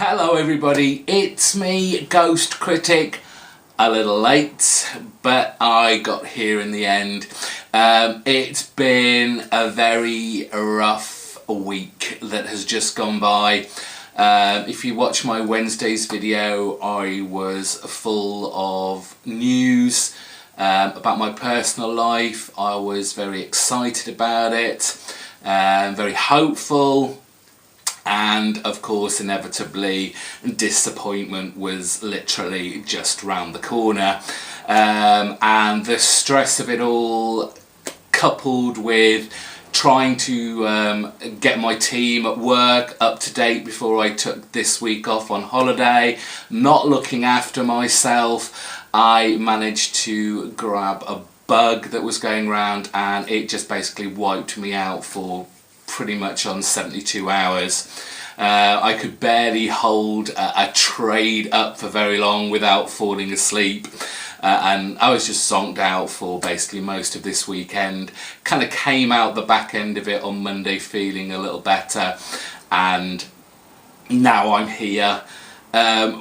Hello everybody, it's me, GhostCritic. A little late, but I got here in the end. It's been a very rough week that has just gone by. If you watch my Wednesday's video, I was full of news about my personal life. I was very excited about it, very hopeful. And of course, inevitably, disappointment was literally just round the corner. And the stress of it all, coupled with trying to get my team at work up to date before I took this week off on holiday, not looking after myself, I managed to grab a bug that was going around and it just basically wiped me out for pretty much on 72 hours. I could barely hold a trade up for very long without falling asleep, and I was just zonked out for basically most of this weekend. Kind of came out the back end of it on Monday feeling a little better, and now I'm here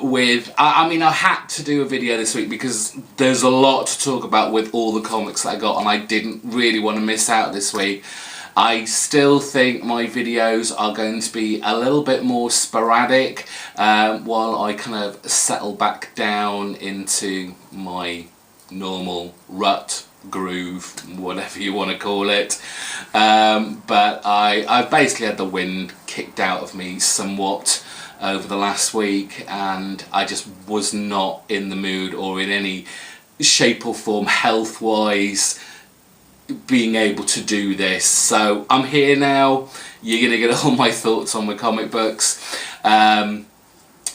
with, I mean, I had to do a video this week because there's a lot to talk about with all the comics that I got, and I didn't really want to miss out this week. I still think my videos are going to be a little bit more sporadic while I kind of settle back down into my normal rut, groove, whatever you want to call it. But I've basically had the wind kicked out of me somewhat over the last week, and I just was not in the mood or in any shape or form health-wise being able to do this. So I'm here now. You're gonna get all my thoughts on my comic books. I'm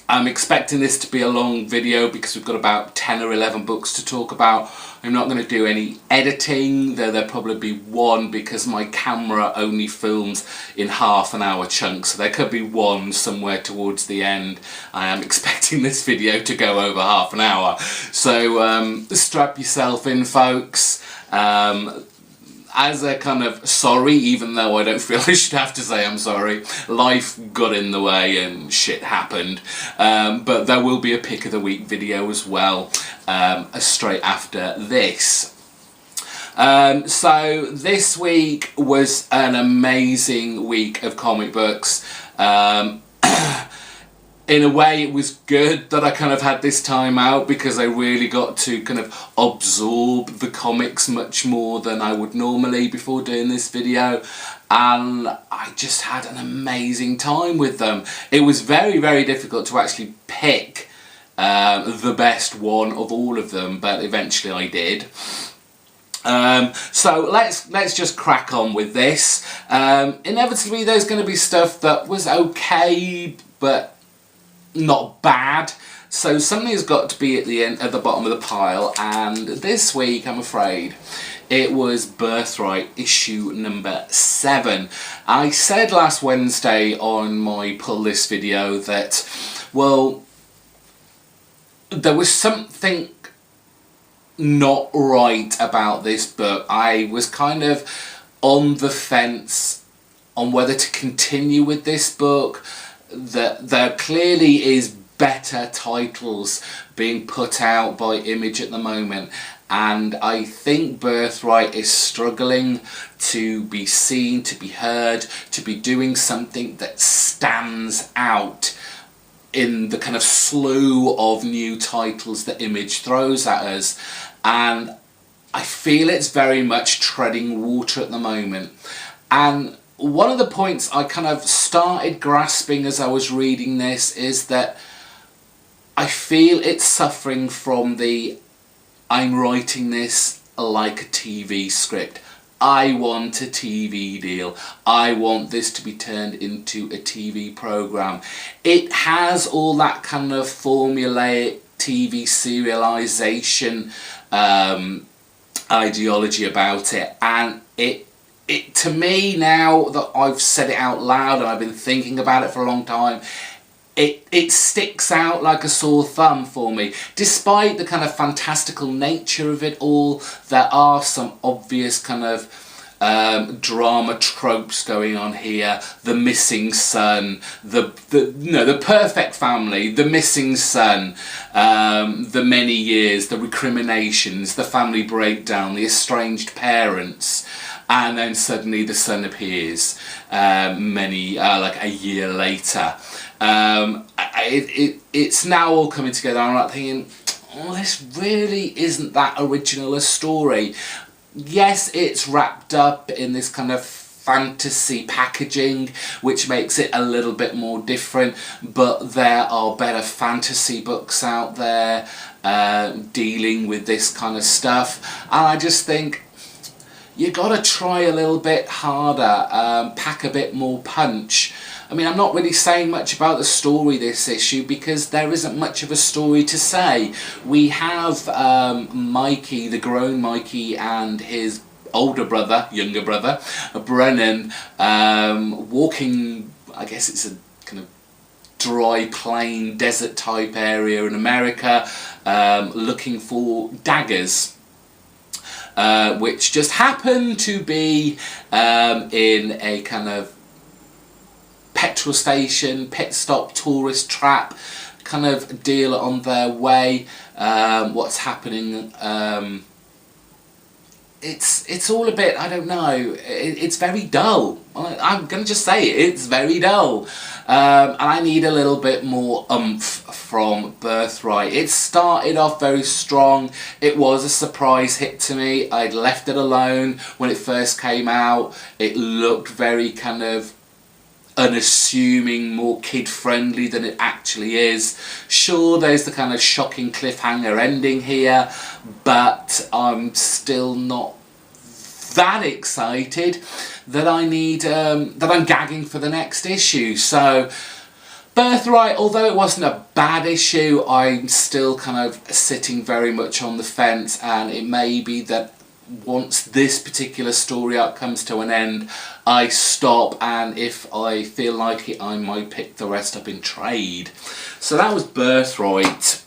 expecting this to be a long video because we've got about 10 or 11 books to talk about. I'm not going to do any editing, though there'll probably be one because my camera only films in half an hour chunks, so there could be one somewhere towards the end. I am expecting this video to go over half an hour, so strap yourself in, folks. As a kind of sorry, even though I don't feel I should have to say I'm sorry, life got in the way and shit happened. But there will be a pick of the week video as well, straight after this. So this week was an amazing week of comic books. In a way, it was good that I kind of had this time out because I really got to kind of absorb the comics much more than I would normally before doing this video, and I just had an amazing time with them. It was very, very difficult to actually pick the best one of all of them, but eventually I did. So let's just crack on with this. Inevitably, there's going to be stuff that was okay, but not bad, so something's got to be at the bottom of the pile, and this week I'm afraid it was Birthright issue number 7. I said last Wednesday on my pull list video that, well, there was something not right about this book. I was kind of on the fence on whether to continue with this book. That there clearly is better titles being put out by Image at the moment, and I think Birthright is struggling to be seen, to be heard, to be doing something that stands out in the kind of slew of new titles that Image throws at us, and I feel it's very much treading water at the moment. And one of the points I kind of started grasping as I was reading this is that I feel it's suffering from the I'm writing this like a TV script. I want a TV deal. I want this to be turned into a TV program. It has all that kind of formulaic TV serialization ideology about it, and it to me, now that I've said it out loud and I've been thinking about it for a long time, it sticks out like a sore thumb for me. Despite the kind of fantastical nature of it all, there are some obvious kind of drama tropes going on here. The missing son, the perfect family, the missing son, the many years, the recriminations, the family breakdown, the estranged parents, and then suddenly the son appears like a year later. It's now all coming together. I'm like thinking, oh, this really isn't that original a story. Yes, it's wrapped up in this kind of fantasy packaging, which makes it a little bit more different, but there are better fantasy books out there dealing with this kind of stuff, and I just think you gotta try a little bit harder, pack a bit more punch. I mean, I'm not really saying much about the story this issue because there isn't much of a story to say. We have Mikey, the grown Mikey, and his older brother, younger brother, Brennan, walking, I guess it's a kind of dry plain desert type area in America, looking for daggers. Which just happen to be in a kind of petrol station, pit stop, tourist trap kind of deal on their way. What's happening? It's all a bit, I don't know, it's very dull. I'm going to just say it, it's very dull. And I need a little bit more oomph from Birthright. It started off very strong. It was a surprise hit to me. I'd left it alone when it first came out. It looked very kind of unassuming, more kid-friendly than it actually is. Sure, there's the kind of shocking cliffhanger ending here, but I'm still not that excited that I need that I'm gagging for the next issue. So Birthright, although it wasn't a bad issue, I'm still kind of sitting very much on the fence, and it may be that once this particular story arc comes to an end, I stop, and if I feel like it, I might pick the rest up in trade. So that was Birthright.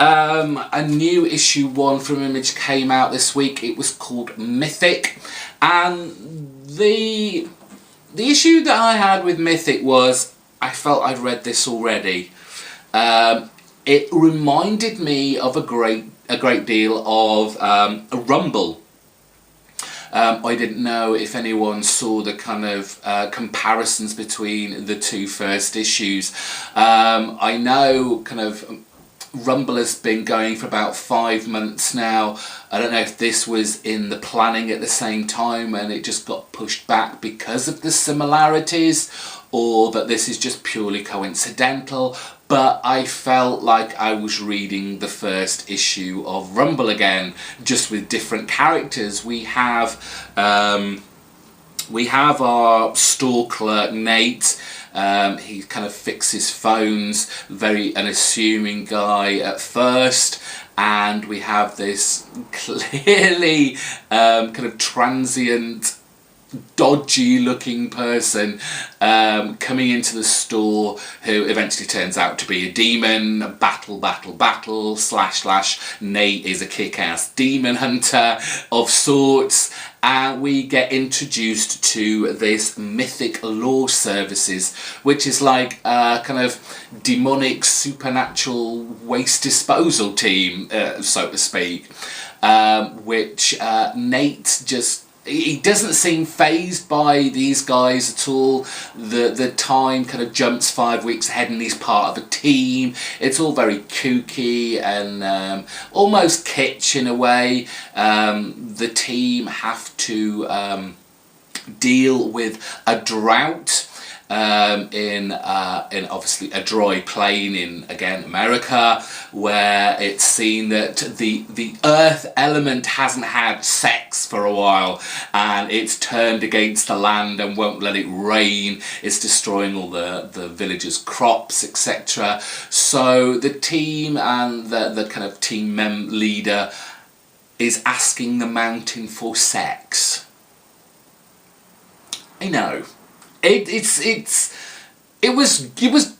A new issue 1 from Image came out this week. It was called Mythic, and the issue that I had with Mythic was I felt I'd read this already. It reminded me of a great deal of Rumble. I didn't know if anyone saw the kind of comparisons between the two first issues. I know kind of Rumble has been going for about 5 months now. I don't know if this was in the planning at the same time and it just got pushed back because of the similarities, or that this is just purely coincidental, but I felt like I was reading the first issue of Rumble again, just with different characters. We have our store clerk Nate. He kind of fixes phones, very unassuming guy at first, and we have this clearly kind of transient, dodgy looking person coming into the store, who eventually turns out to be a demon. Battle, slash. Nate is a kick-ass demon hunter of sorts, and we get introduced to this Mythic Law Services, which is like a kind of demonic supernatural waste disposal team, so to speak, which Nate just... He doesn't seem fazed by these guys at all. The time kind of jumps 5 weeks ahead and he's part of a team. It's all very kooky and almost kitsch in a way. The team have to deal with a drought in obviously a dry plain in, again, America, where it's seen that the earth element hasn't had sex for a while and it's turned against the land and won't let it rain. It's destroying all the villagers' crops, etc. So the team and the kind of team leader is asking the mountain for sex. I know. It's it was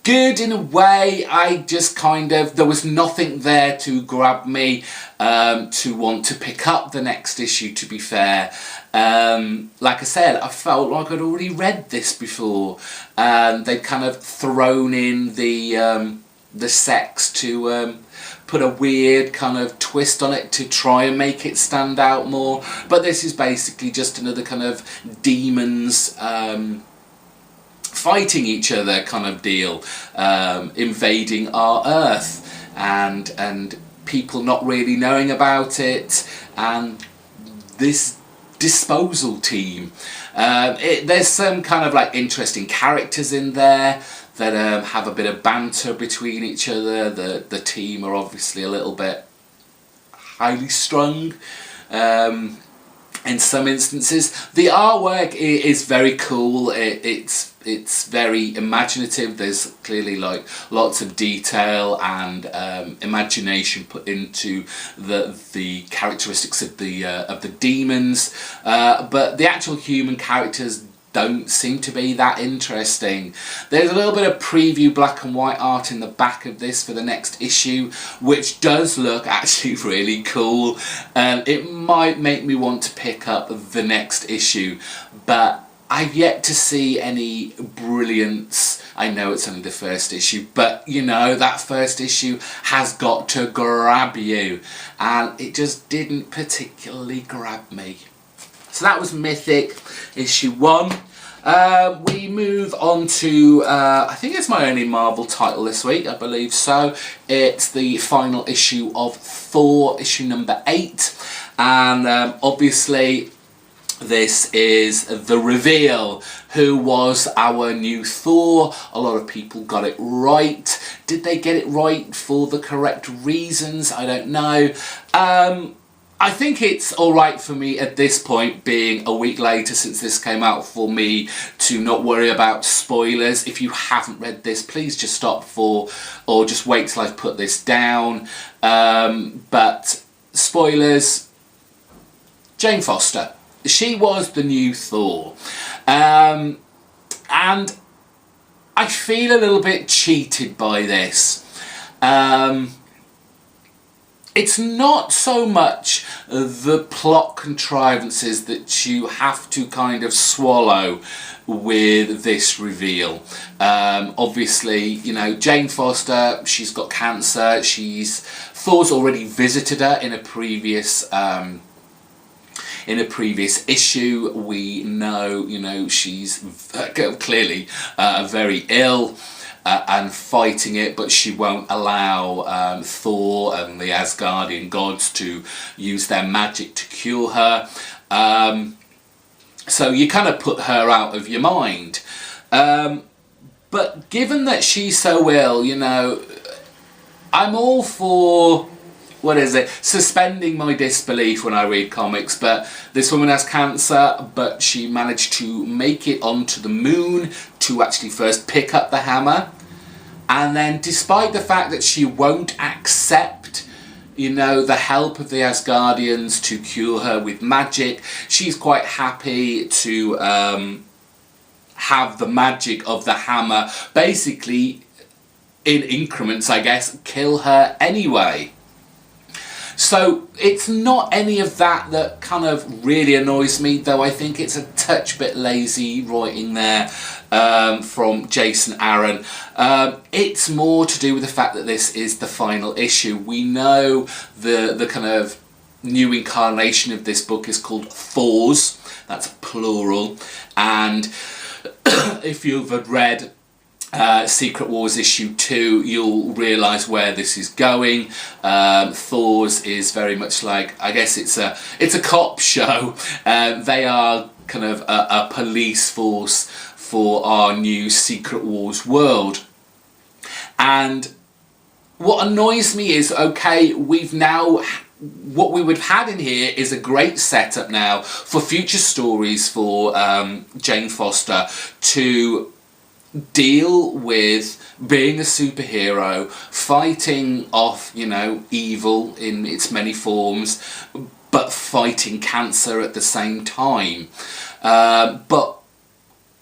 good in a way. I just kind of, there was nothing there to grab me to want to pick up the next issue, to be fair. Like I said, I felt like I'd already read this before, and they'd kind of thrown in the sex to put a weird kind of twist on it to try and make it stand out more. But this is basically just another kind of demons fighting each other kind of deal, invading our Earth, and people not really knowing about it, and this disposal team. There's some kind of like interesting characters in there that have a bit of banter between each other. The team are obviously a little bit highly strung in some instances. The artwork is very cool. It's very imaginative. There's clearly like lots of detail and imagination put into the characteristics of the demons, but the actual human characters don't seem to be that interesting. There's a little bit of preview black and white art in the back of this for the next issue, which does look actually really cool. It might make me want to pick up the next issue, but I've yet to see any brilliance. I know it's only the first issue, but you know, that first issue has got to grab you, and it just didn't particularly grab me. So that was Mythic issue 1. We move on to, I think it's my only Marvel title this week, I believe so. It's the final issue of Thor, issue number 8. And obviously this is the reveal. Who was our new Thor? A lot of people got it right. Did they get it right for the correct reasons? I don't know. I think it's alright for me at this point, being a week later since this came out, for me to not worry about spoilers. If you haven't read this, please just stop or just wait till I've put this down. But spoilers, Jane Foster. She was the new Thor. And I feel a little bit cheated by this. It's not so much the plot contrivances that you have to kind of swallow with this reveal. Obviously, you know, Jane Foster, she's got cancer. Thor's already visited her in a previous issue. We know, you know, she's clearly very ill. And fighting it, but she won't allow Thor and the Asgardian gods to use their magic to cure her. So you kind of put her out of your mind. But given that she's so ill, you know, I'm all for, suspending my disbelief when I read comics. But this woman has cancer, but she managed to make it onto the moon to actually first pick up the hammer. And then, despite the fact that she won't accept, you know, the help of the Asgardians to cure her with magic, she's quite happy to have the magic of the hammer basically, in increments, I guess, kill her anyway. So it's not any of that kind of really annoys me, though I think it's a touch bit lazy writing there from Jason Aaron. It's more to do with the fact that this is the final issue. We know the kind of new incarnation of this book is called Thors. That's plural. And if you've read Secret Wars issue 2, you'll realise where this is going. Thor's is very much like, I guess it's a cop show. They are kind of a police force for our new Secret Wars world. And what annoys me is, okay, what we would have had in here is a great setup now for future stories for Jane Foster to deal with being a superhero, fighting off, you know, evil in its many forms, but fighting cancer at the same time. But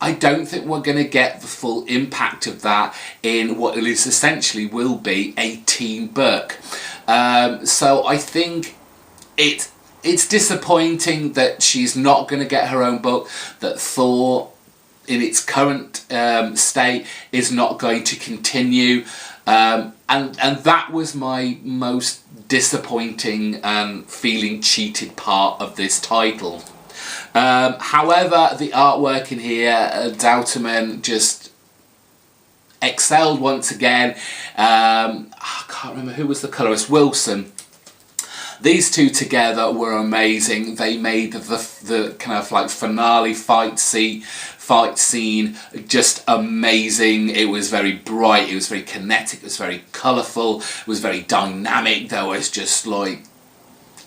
I don't think we're going to get the full impact of that in what is essentially will be a teen book. So I think it's disappointing that she's not going to get her own book, that Thor in its current state is not going to continue, and that was my most disappointing and feeling cheated part of this title. However, the artwork in here, Douterman just excelled once again. I can't remember who was the colourist, Wilson. These two together were amazing. They made the kind of like finale fight scene just amazing. It was very bright, it was very kinetic, it was very colourful, it was very dynamic. There was just like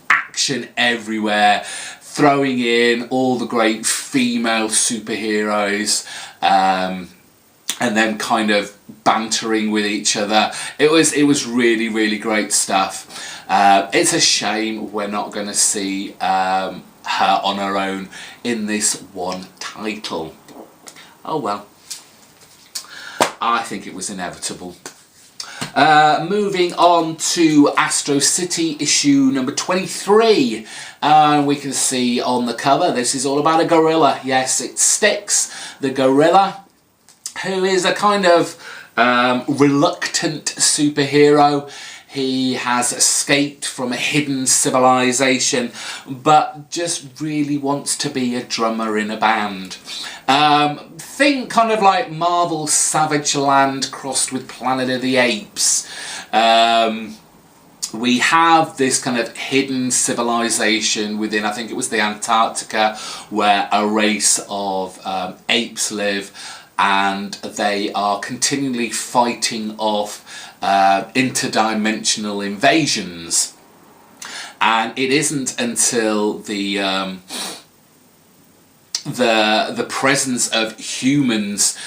action everywhere, throwing in all the great female superheroes, and then kind of bantering with each other. It was really, really great stuff. It's a shame we're not going to see her on her own in this one title. Oh well, I think it was inevitable. Moving on to Astro City issue number 23. We can see on the cover, this is all about a gorilla. Yes, it's Styx, the gorilla, who is a kind of reluctant superhero. He has escaped from a hidden civilization, but just really wants to be a drummer in a band. Think kind of like Marvel's Savage Land crossed with Planet of the Apes. We have this kind of hidden civilization within, I think it was the Antarctica, where a race of apes live, and they are continually fighting off interdimensional invasions. And it isn't until the presence of humans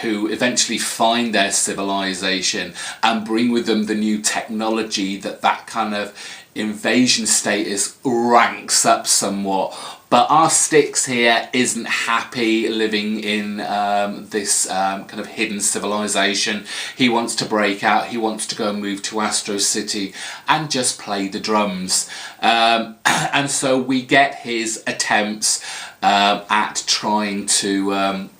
who eventually find their civilization and bring with them the new technology that kind of invasion status ranks up somewhat. But our Styx here isn't happy living in this kind of hidden civilization. He wants to break out, he wants to go and move to Astro City and just play the drums. And so we get his attempts at trying to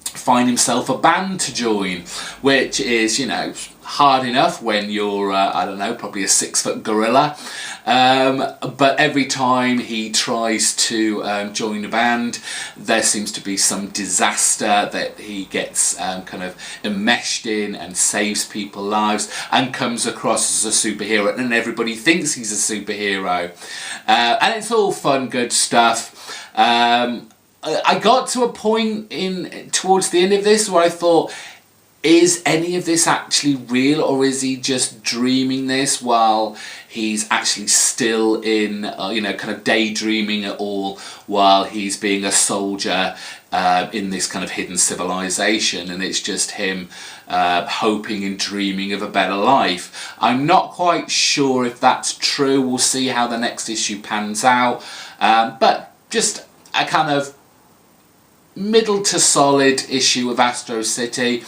find himself a band to join, which is, you know, hard enough when you're, I don't know, probably a 6-foot gorilla. But every time he tries to join a band, there seems to be some disaster that he gets kind of enmeshed in and saves people's lives and comes across as a superhero, and everybody thinks he's a superhero. And it's all fun, good stuff. I got to a point towards the end of this where I thought, is any of this actually real, or is he just dreaming this while he's actually still in, you know, kind of daydreaming it all while he's being a soldier in this kind of hidden civilization, and it's just him hoping and dreaming of a better life. I'm not quite sure if that's true. We'll see how the next issue pans out, but just a kind of middle to solid issue of Astro City.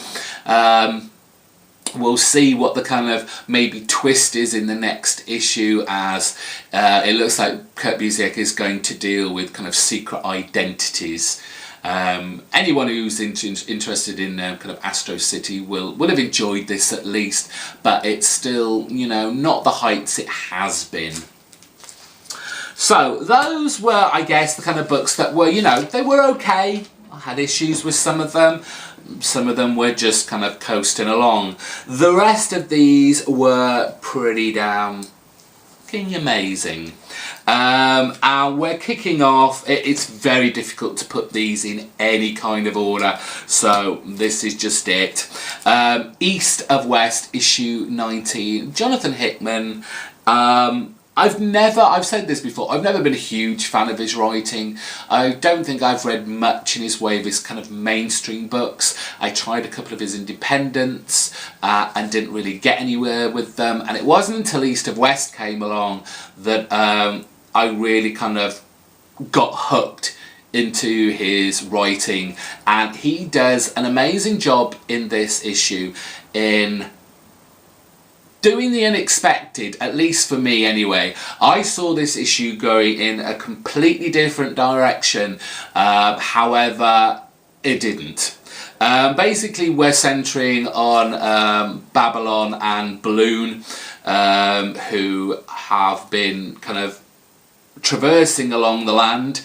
We'll see what the kind of maybe twist is in the next issue, as it looks like Kurt Busiek is going to deal with kind of secret identities. Anyone who's interested in kind of Astro City will have enjoyed this at least, but it's still, you know, not the heights it has been. So those were, I guess, the kind of books that were, you know, they were okay. I had issues with some of them. Some of them were just kind of coasting along. The rest of these were pretty damn fucking amazing. And we're kicking off. It's very difficult to put these in any kind of order, so this is just it. East of West, issue 19. Jonathan Hickman. I've said this before, I've never been a huge fan of his writing. I don't think I've read much in his way of his kind of mainstream books. I tried a couple of his independents and didn't really get anywhere with them, and it wasn't until East of West came along that I really kind of got hooked into his writing, and he does an amazing job in this issue in doing the unexpected, at least for me anyway. I saw this issue going in a completely different direction, however, it didn't. Basically, we're centering on Babylon and Balloon, who have been kind of traversing along the land,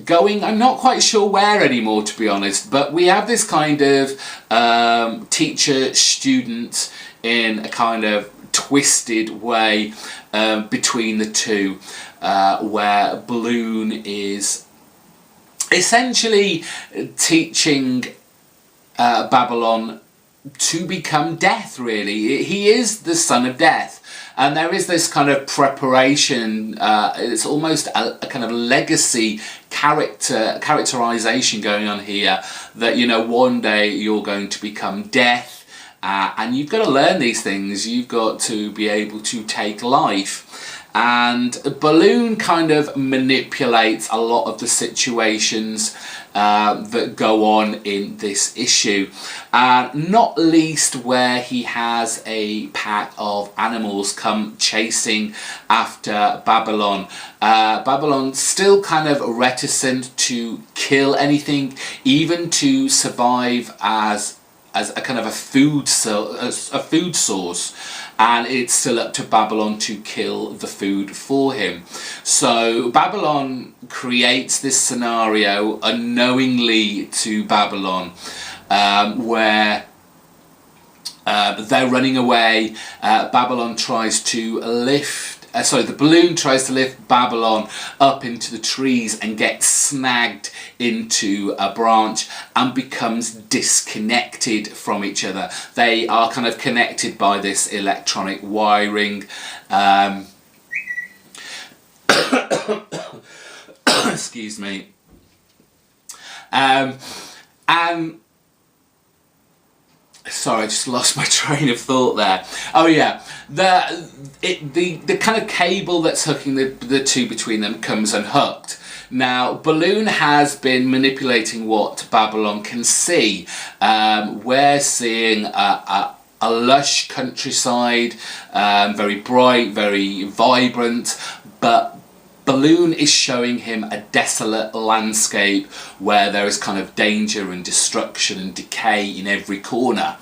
going, I'm not quite sure where anymore, to be honest, but we have this kind of teacher-student in a kind of twisted way between the two, where Balloon is essentially teaching Babylon to become Death, really. He is the son of Death. And there is this kind of preparation, it's almost a kind of legacy characterization going on here, that, you know, one day you're going to become Death, and you've got to learn these things, you've got to be able to take life. And Balloon kind of manipulates a lot of the situations that go on in this issue, not least where he has a pack of animals come chasing after Babylon. Babylon's still kind of reticent to kill anything, even to survive as a kind of a food source, and it's still up to Babylon to kill the food for him. So Babylon creates this scenario unknowingly to Babylon, where they're running away. Babylon tries to the Balloon tries to lift Babylon up into the trees and gets snagged into a branch and becomes disconnected from each other. They are kind of connected by this electronic wiring. Excuse me. And sorry, I just lost my train of thought there. Oh yeah, the kind of cable that's hooking the two between them comes unhooked. Now, Balloon has been manipulating what Babylon can see. We're seeing a lush countryside, very bright, very vibrant, but Balloon is showing him a desolate landscape where there is kind of danger and destruction and decay in every corner.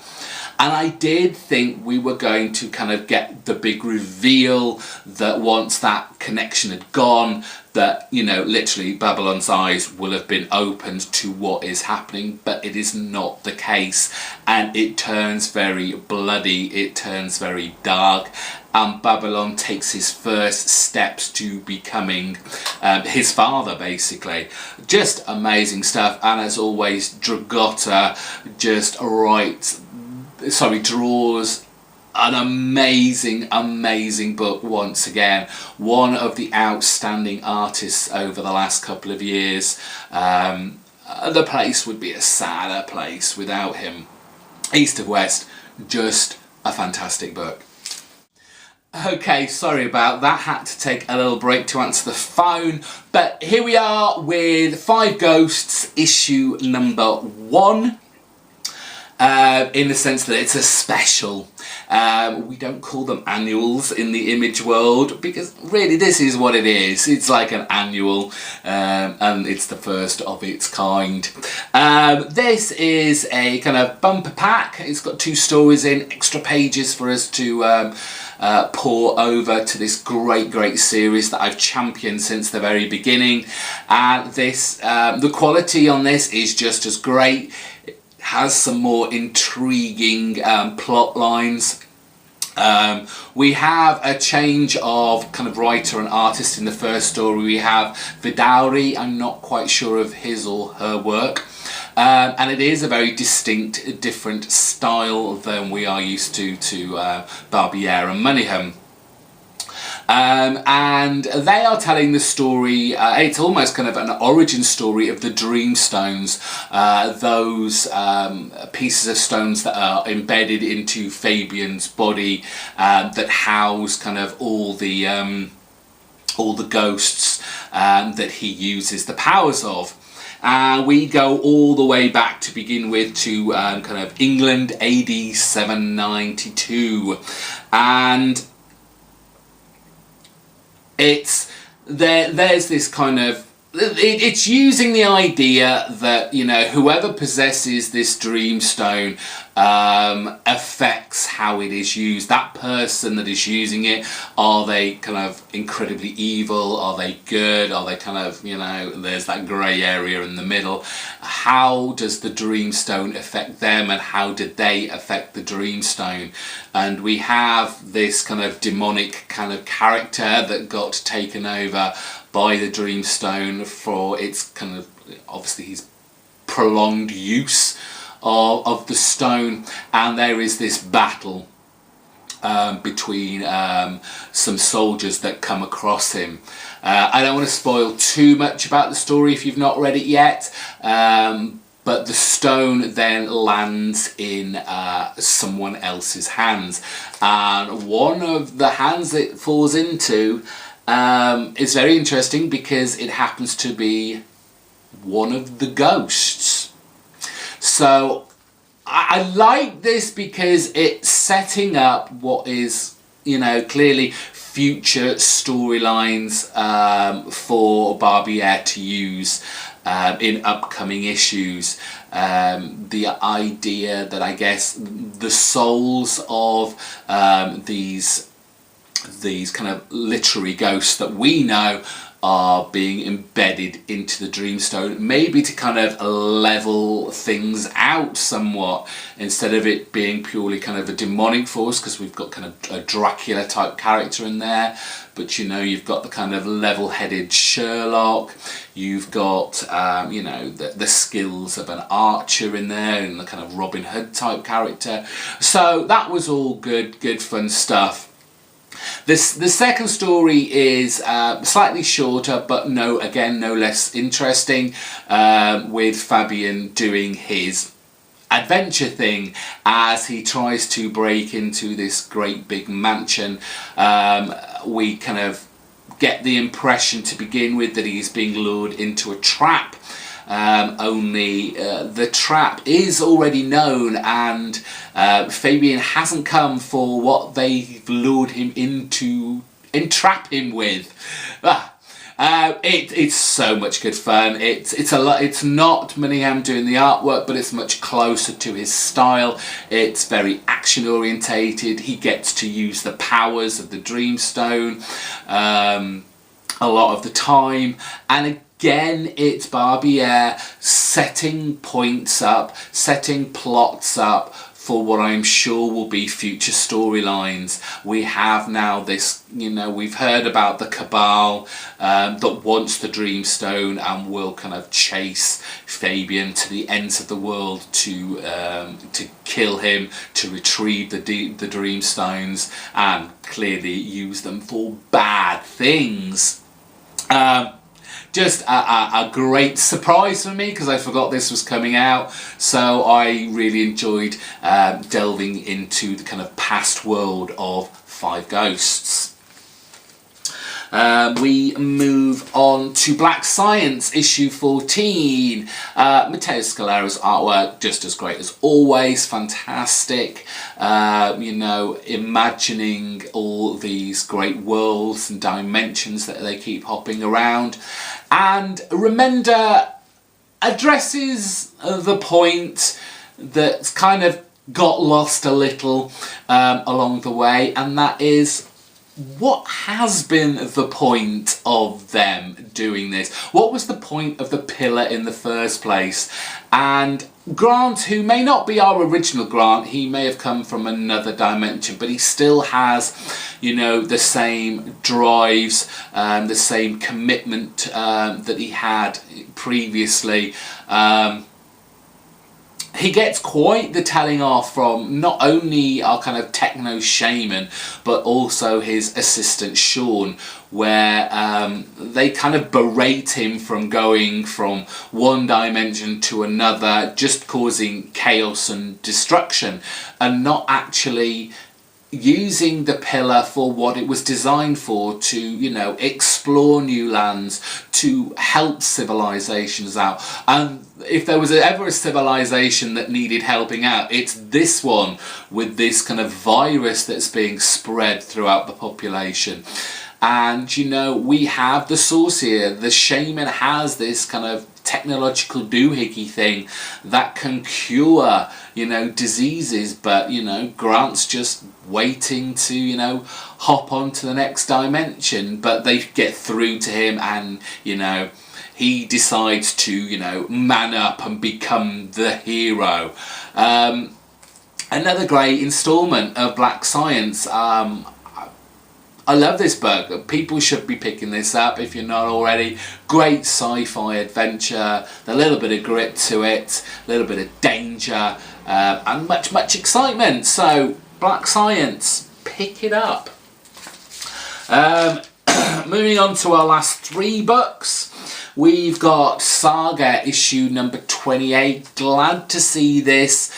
And I did think we were going to kind of get the big reveal that once that connection had gone, that, you know, literally Babylon's eyes will have been opened to what is happening, but it is not the case. And it turns very bloody, it turns very dark, and Babylon takes his first steps to becoming his father, basically. Just amazing stuff, and as always, Dragotta just draws an amazing book once again. One of the outstanding artists over the last couple of years. The place would be a sadder place without him. East of West, just a fantastic book. Okay, sorry about that, had to take a little break to answer the phone, but here we are with Five Ghosts issue number 1. In the sense that it's a special. We don't call them annuals in the Image world, because really this is what it is. It's like an annual, and it's the first of its kind. This is a kind of bumper pack. It's got 2 stories in, extra pages for us to pour over to this great series that I've championed since the very beginning. And the quality on this is just as great. Has some more intriguing plot lines. We have a change of kind of writer and artist in the first story. We have Vidauri, I'm not quite sure of his or her work. And it is a very distinct, different style than we are used to Barbiere and Moneyham. And they are telling the story, it's almost kind of an origin story of the Dreamstones, those pieces of stones that are embedded into Fabian's body, that house kind of all the ghosts that he uses the powers of. We go all the way back to begin with to kind of England AD 792, and there's this kind of, it's using the idea that, you know, whoever possesses this dreamstone affects how it is used. That person that is using it, are they kind of incredibly evil? Are they good? Are they kind of, you know, there's that grey area in the middle. How does the dreamstone affect them, and how did they affect the dreamstone? And we have this kind of demonic kind of character that got taken over by the dreamstone for its kind of, obviously his prolonged use of the stone, and there is this battle between some soldiers that come across him. I don't want to spoil too much about the story if you've not read it yet, but the stone then lands in someone else's hands, and one of the hands it falls into is very interesting because it happens to be one of the ghosts. So I like this because it's setting up what is, you know, clearly future storylines for Barbier to use in upcoming issues. The idea that, I guess, the souls of these kind of literary ghosts that we know are being embedded into the dreamstone, maybe to kind of level things out somewhat, instead of it being purely kind of a demonic force, because we've got kind of a Dracula type character in there, but you know, you've got the kind of level-headed Sherlock, you've got you know, the skills of an archer in there, and the kind of Robin Hood type character. So that was all good fun stuff. The second story is slightly shorter, but no less interesting, with Fabian doing his adventure thing as he tries to break into this great big mansion. We kind of get the impression to begin with that he's being lured into a trap. Only the trap is already known, and Fabian hasn't come for what they've lured him in to entrap him with. It's so much good fun. It's a lot. It's not Manningham doing the artwork, but it's much closer to his style. It's very action orientated. He gets to use the powers of the Dreamstone a lot of the time, and again, it's Barbier setting points up, setting plots up for what I'm sure will be future storylines. We have now this, you know, we've heard about the Cabal that wants the Dreamstone and will kind of chase Fabian to the ends of the world to kill him, to retrieve the Dreamstones, and clearly use them for bad things. Just a great surprise for me, because I forgot this was coming out, so I really enjoyed delving into the kind of past world of Five Ghosts. We move on to Black Science issue 14. Matteo Scalera's artwork, just as great as always, fantastic. You know, imagining all these great worlds and dimensions that they keep hopping around. And Remender addresses the point that's kind of got lost a little along the way, and that is, what has been the point of them doing this? What was the point of the pillar in the first place? And Grant, who may not be our original Grant, he may have come from another dimension, but he still has, you know, the same drives, the same commitment that he had previously. He gets quite the telling off from not only our kind of techno shaman, but also his assistant Sean, where they kind of berate him from going from one dimension to another, just causing chaos and destruction, and not actually using the pillar for what it was designed for, to, you know, explore new lands, to help civilizations out. And if there was ever a civilization that needed helping out, it's this one, with this kind of virus that's being spread throughout the population. And, you know, we have the sorcerer, the shaman has this kind of technological doohickey thing that can cure, you know, diseases, but, you know, Grant's just waiting to, you know, hop on to the next dimension, but they get through to him, and, you know, he decides to, you know, man up and become the hero. Another great installment of Black Science. I love this book. People should be picking this up if you're not already. Great sci-fi adventure, a little bit of grit to it, a little bit of danger, and much excitement. So, Black Science, pick it up. Moving on to our last 3 books. We've got Saga issue number 28. Glad to see this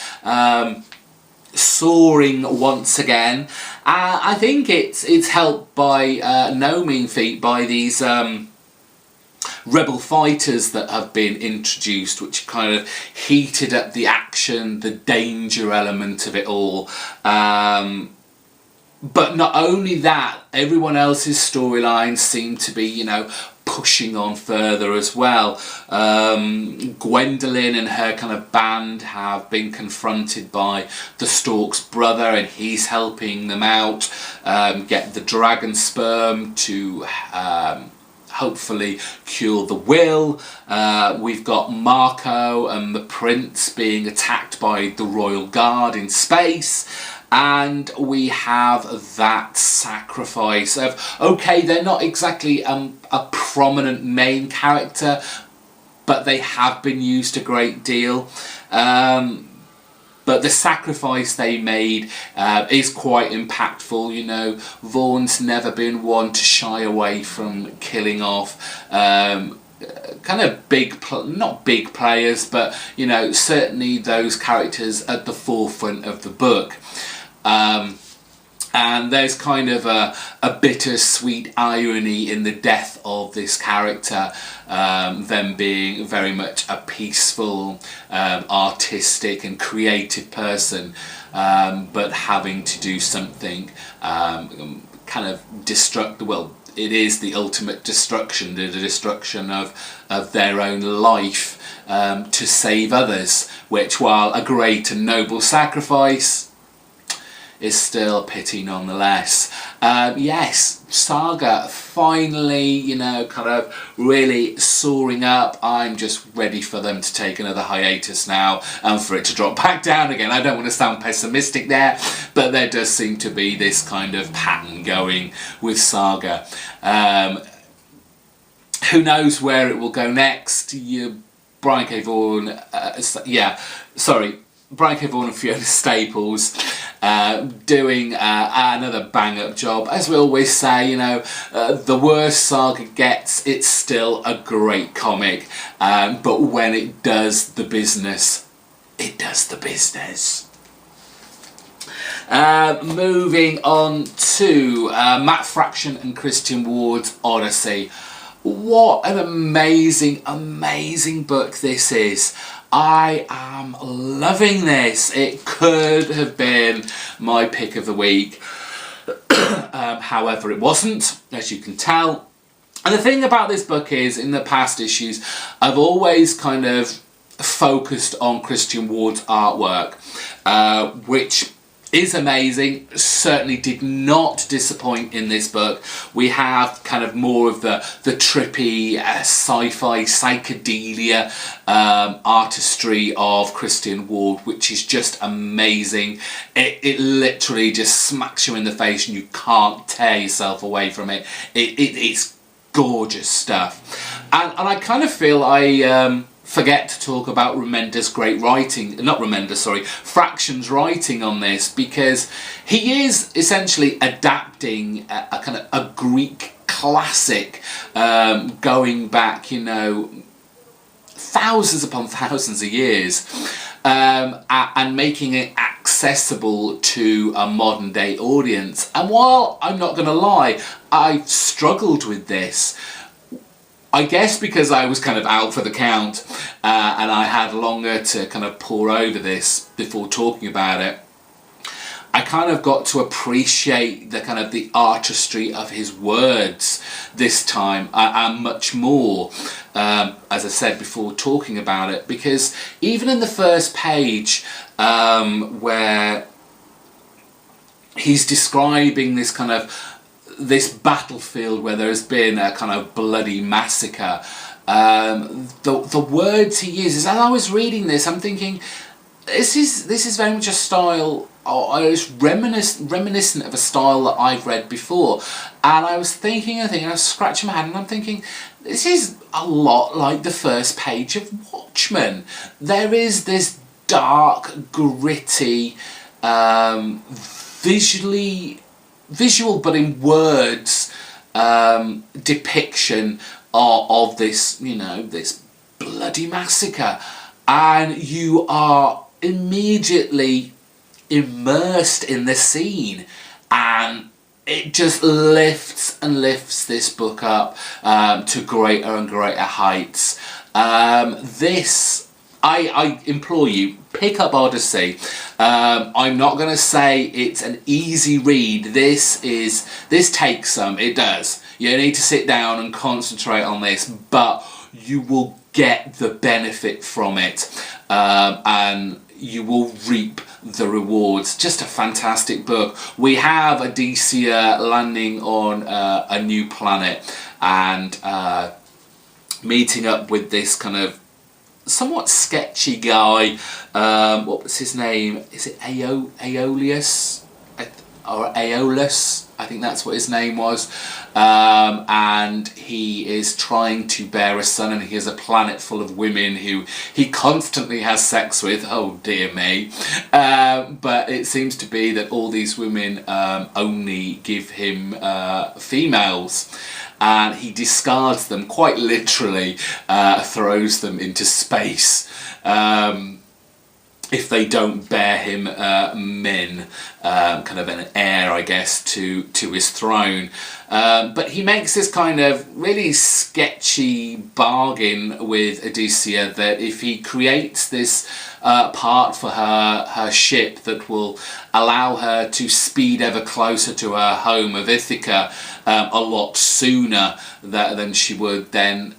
soaring once again. I think it's helped by no mean feat by these rebel fighters that have been introduced, which kind of heated up the action, the danger element of it all. But not only that, everyone else's storylines seem to be, you know, pushing on further as well. Gwendolyn and her kind of band have been confronted by the Stork's brother, and he's helping them out get the dragon sperm to hopefully cure the will. We've got Marco and the prince being attacked by the royal guard in space. And we have that sacrifice of, okay, they're not exactly a prominent main character, but they have been used a great deal. But the sacrifice they made is quite impactful. You know, Vaughn's never been one to shy away from killing off kind of not big players, but, you know, certainly those characters at the forefront of the book. And there's kind of a bittersweet irony in the death of this character, them being very much a peaceful, artistic and creative person, but having to do something kind of well, it is the ultimate destruction, the destruction of their own life to save others, which, while a great and noble sacrifice, is still a pity nonetheless. Yes, Saga finally, you know, kind of really soaring up. I'm just ready for them to take another hiatus now and for it to drop back down again. I don't want to sound pessimistic there, but there does seem to be this kind of pattern going with Saga. Who knows where it will go next? Brian K. Vaughan, Brian K. Vaughan and Fiona Staples doing another bang-up job. As we always say, you know, the worse Saga gets, it's still a great comic. But when it does the business, it does the business. Moving on to Matt Fraction and Christian Ward's Odyssey. What an amazing book this is. I am loving this. It could have been my pick of the week. However, it wasn't, as you can tell. And the thing about this book is, in the past issues, I've always kind of focused on Christian Ward's artwork, which is amazing. Certainly did not disappoint in this book. We have kind of more of the trippy sci-fi psychedelia artistry of Christian Ward, which is just amazing. It literally just smacks you in the face and you can't tear yourself away from it. It's gorgeous stuff. And I kind of feel I forget to talk about Fraction's writing on this, because he is essentially adapting a kind of a Greek classic, going back, you know, thousands upon thousands of years, and making it accessible accessible to a modern day audience. And while I'm not going to lie, I've struggled with this. I guess because I was kind of out for the count and I had longer to kind of pore over this before talking about it, I kind of got to appreciate the kind of the artistry of his words this time and much more, as I said before talking about it, because even in the first page where he's describing this kind of this battlefield where there has been a kind of bloody massacre, the words he uses, as I was reading this, I'm thinking, this is very much a style, or it's reminiscent of a style that I've read before. And I was thinking, I was scratching my head, and I'm thinking, this is a lot like the first page of Watchmen. There is this dark, gritty, visual but in words depiction of this, you know, this bloody massacre, and you are immediately immersed in the scene, and it just lifts and lifts this book up to greater and greater heights. I implore you, pick up Odyssey. I'm not going to say it's an easy read. This takes some, it does. You need to sit down and concentrate on this, but you will get the benefit from it, and you will reap the rewards. Just a fantastic book. We have ody-c landing on a new planet and meeting up with this kind of somewhat sketchy guy. What was his name? Is it Aeolus? Or Aeolus? I think that's what his name was. And he is trying to bear a son, and he has a planet full of women who he constantly has sex with. Oh dear me. But it seems to be that all these women only give him females. And he discards them, quite literally, throws them into space if they don't bear him men, kind of an heir, I guess, to his throne. But he makes this kind of really sketchy bargain with ody-c that if he creates this part for her ship that will allow her to speed ever closer to her home of Ithaca a lot sooner than she would, then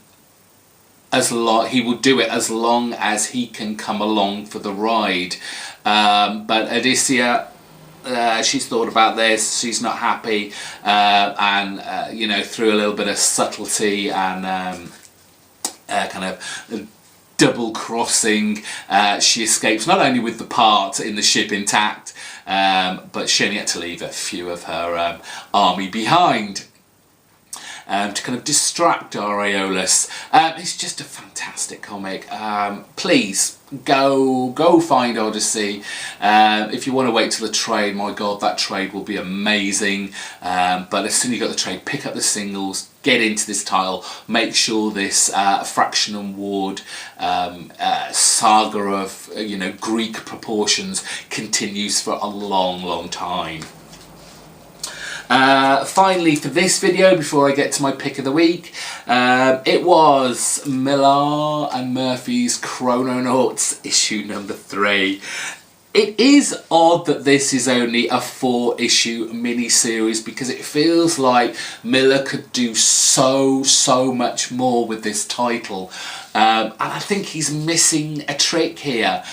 he will do it as long as he can come along for the ride. But ody-c, she's thought about this, she's not happy, and you know, through a little bit of subtlety and kind of double crossing, she escapes, not only with the part in the ship intact, but she only had to leave a few of her army behind. To kind of distract our Aeolus. It's just a fantastic comic. Please go find Odyssey. If you want to wait till the trade, my god, that trade will be amazing. But as soon as you got the trade, pick up the singles, get into this title, make sure this Fraction and Ward saga of Greek proportions continues for a long time. Finally, for this video, before I get to my pick of the week, it was Millar and Murphy's Chrono Notes issue number 3. It is odd that this is only a 4-issue mini-series, because it feels like Miller could do so much more with this title, and I think he's missing a trick here.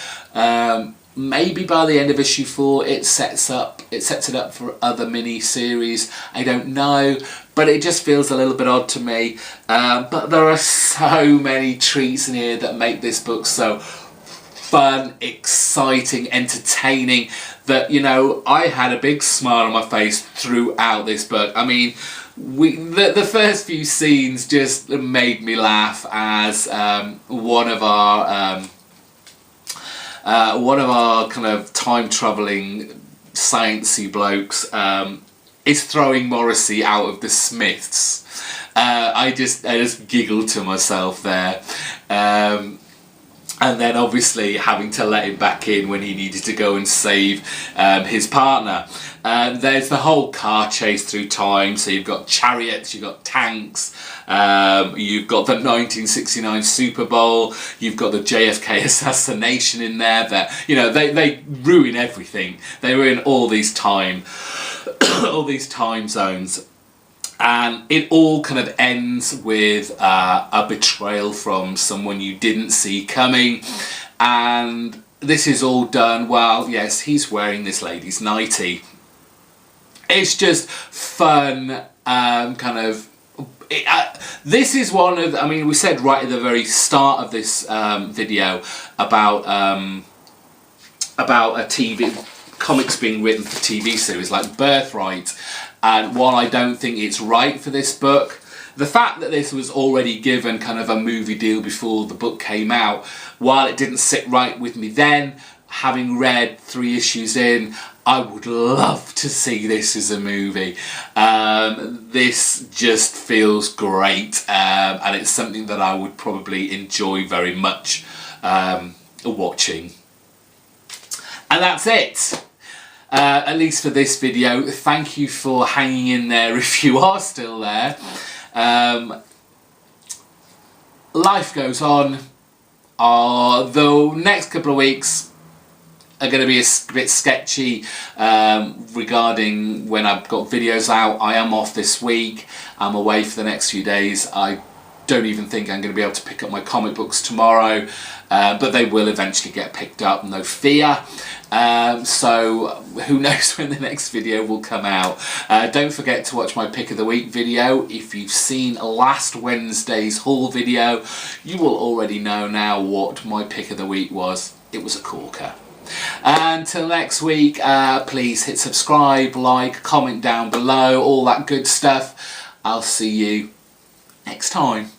Maybe by the end of issue 4 it sets it up for other mini-series, I don't know, but it just feels a little bit odd to me. But there are so many treats in here that make this book so fun, exciting, entertaining, that, you know, I had a big smile on my face throughout this book. I mean, the first few scenes just made me laugh as one of our kind of time-travelling sciencey blokes is throwing Morrissey out of the Smiths. I just giggled to myself there. and then obviously having to let him back in when he needed to go and save his partner. There's the whole car chase through time, so you've got chariots, you've got tanks, you've got the 1969 Super Bowl, you've got the JFK assassination in there. That, you know, they ruin everything. They ruin all these time zones. And it all kind of ends with a betrayal from someone you didn't see coming. And this is all done while, yes, he's wearing this lady's nightie. It's just fun, this is one of, I mean, we said right at the very start of this video about a comics being written for TV series like Birthright. And while I don't think it's right for this book, the fact that this was already given kind of a movie deal before the book came out, while it didn't sit right with me then, having read 3 issues in, I would love to see this as a movie. This just feels great, and it's something that I would probably enjoy very much watching. And that's it. At least for this video. Thank you for hanging in there if you are still there. Life goes on. The next couple of weeks are going to be a bit sketchy regarding when I've got videos out. I am off this week. I'm away for the next few days. I don't even think I'm going to be able to pick up my comic books tomorrow, but they will eventually get picked up, no fear. So who knows when the next video will come out. Don't forget to watch my pick of the week video. If you've seen last Wednesday's haul video, you will already know now what my pick of the week was. It was a corker. Until next week, please hit subscribe, like, comment down below, all that good stuff. I'll see you next time.